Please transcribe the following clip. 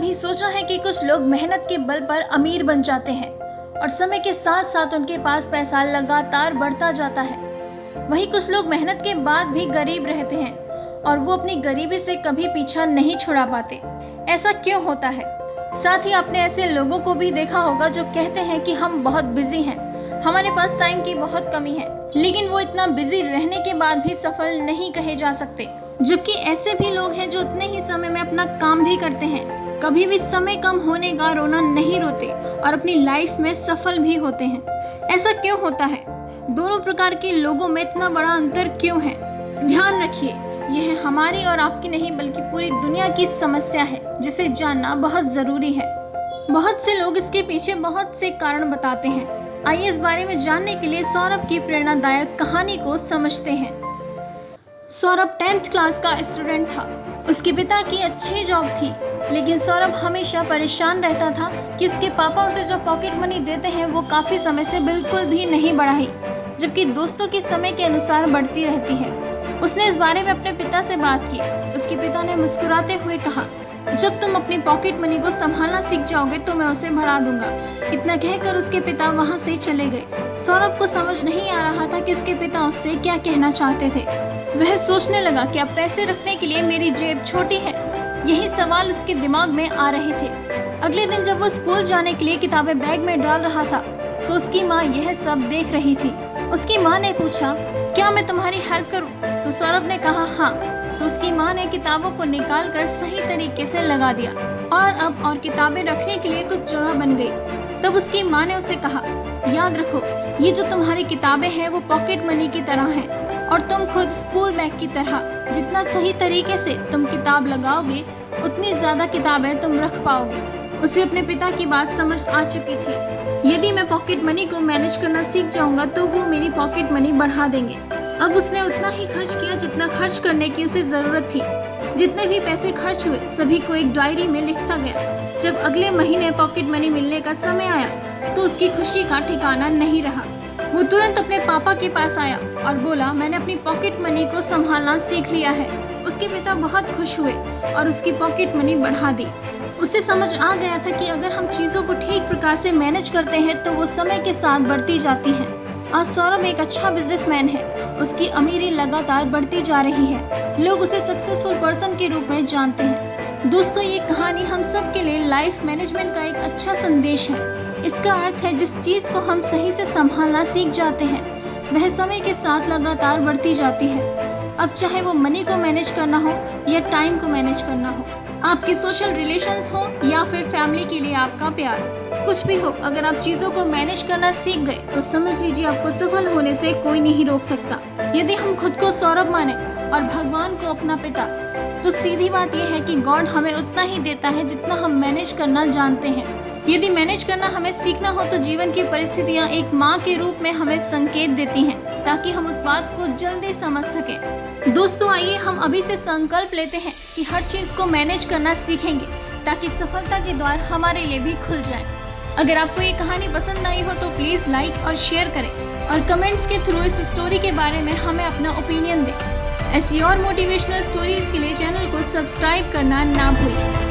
कभी सोचा है कि कुछ लोग मेहनत के बल पर अमीर बन जाते हैं और समय के साथ साथ उनके पास पैसा लगातार बढ़ता जाता है। वहीं कुछ लोग मेहनत के बाद भी गरीब रहते हैं और वो अपनी गरीबी से कभी पीछा नहीं छुड़ा पाते। ऐसा क्यों होता है? साथ ही आपने ऐसे लोगों को भी देखा होगा जो कहते हैं कि हम बहुत बिजी हैं, हमारे पास टाइम की बहुत कमी है, लेकिन वो इतना बिजी रहने के बाद भी सफल नहीं कहे जा सकते। जबकि ऐसे भी लोग हैं जो उतने ही समय में अपना काम भी करते हैं, कभी भी समय कम होने का रोना नहीं रोते और अपनी लाइफ में सफल भी होते हैं। ऐसा क्यों होता है? दोनों प्रकार के लोगों में इतना बड़ा अंतर क्यों है? ध्यान रखिए, यह हमारी और आपकी नहीं बल्कि पूरी दुनिया की समस्या है जिसे जानना बहुत जरूरी है। बहुत से लोग इसके पीछे बहुत से कारण बताते हैं। आइए इस बारे में जानने के लिए सौरभ की प्रेरणादायक कहानी को समझते हैं। सौरभ 10th क्लास का स्टूडेंट था। उसके पिता की अच्छी जॉब थी, लेकिन सौरभ हमेशा परेशान रहता था कि उसके पापा उसे जो पॉकेट मनी देते हैं वो काफी समय से बिल्कुल भी नहीं बढ़ाई, जबकि दोस्तों की समय के अनुसार बढ़ती रहती है। उसने इस बारे में अपने पिता से बात की। उसके पिता ने मुस्कुराते हुए कहा, जब तुम अपनी पॉकेट मनी को संभालना सीख जाओगे तो मैं उसे बढ़ा दूंगा। इतना कहकर उसके पिता वहां से चले गए। सौरभ को समझ नहीं आ रहा था कि उसके पिता उससे क्या कहना चाहते थे। वह सोचने लगा कि अब पैसे रखने के लिए मेरी जेब छोटी है। यही सवाल उसके दिमाग में आ रहे थे। अगले दिन जब वो स्कूल जाने के लिए किताबें बैग में डाल रहा था तो उसकी माँ यह सब देख रही थी। उसकी माँ ने पूछा, क्या मैं तुम्हारी हेल्प करूं? तो सौरभ ने कहा हाँ। तो उसकी माँ ने किताबों को निकालकर सही तरीके से लगा दिया और किताबें रखने के लिए कुछ जगह बन गई। तब उसकी माँ ने उसे कहा, याद रखो, ये जो तुम्हारी किताबें हैं वो पॉकेट मनी की तरह हैं और तुम खुद स्कूल बैग की तरह। जितना सही तरीके से तुम किताब लगाओगे उतनी ज्यादा किताबें तुम रख पाओगे। उसे अपने पिता की बात समझ आ चुकी थी। यदि मैं पॉकेट मनी को मैनेज करना सीख जाऊंगा तो वो मेरी पॉकेट मनी बढ़ा देंगे। अब उसने उतना ही खर्च किया जितना खर्च करने की उसे जरूरत थी। जितने भी पैसे खर्च हुए सभी को एक डायरी में लिखता गया। जब अगले महीने पॉकेट मनी मिलने का समय आया तो उसकी खुशी का ठिकाना नहीं रहा। वो तुरंत अपने पापा के पास आया और बोला, मैंने अपनी पॉकेट मनी को संभालना सीख लिया है। उसके पिता बहुत खुश हुए और उसकी पॉकेट मनी बढ़ा दी। उसे समझ आ गया था कि अगर हम चीज़ों को ठीक प्रकार से मैनेज करते हैं तो वो समय के साथ बढ़ती जाती हैं। आज सौरभ एक अच्छा बिजनेसमैन है। उसकी अमीरी लगातार बढ़ती जा रही है। लोग उसे सक्सेसफुल पर्सन के रूप में जानते हैं। दोस्तों, ये कहानी हम सब के लिए लाइफ मैनेजमेंट का एक अच्छा संदेश है। इसका अर्थ है जिस चीज़ को हम सही से संभालना सीख जाते हैं वह समय के साथ लगातार बढ़ती जाती है। अब चाहे वो मनी को मैनेज करना हो या टाइम को मैनेज करना हो, आपके सोशल रिलेशंस हो या फिर फैमिली के लिए आपका प्यार, कुछ भी हो, अगर आप चीज़ों को मैनेज करना सीख गए तो समझ लीजिए आपको सफल होने से कोई नहीं रोक सकता। यदि हम खुद को सौरभ माने और भगवान को अपना पिता, तो सीधी बात यह है कि गॉड हमें उतना ही देता है जितना हम मैनेज करना जानते हैं। यदि मैनेज करना हमें सीखना हो तो जीवन की परिस्थितियाँ एक माँ के रूप में हमें संकेत देती हैं ताकि हम उस बात को जल्दी समझ सकें। दोस्तों, आइए हम अभी से संकल्प लेते हैं कि हर चीज़ को मैनेज करना सीखेंगे ताकि सफलता के द्वार हमारे लिए भी खुल जाएं। अगर आपको ये कहानी पसंद आई हो तो प्लीज़ लाइक और शेयर करें और कमेंट्स के थ्रू इस स्टोरी के बारे में हमें अपना ओपिनियन दें। ऐसी और मोटिवेशनल स्टोरीज के लिए चैनल को सब्सक्राइब करना ना भूलें।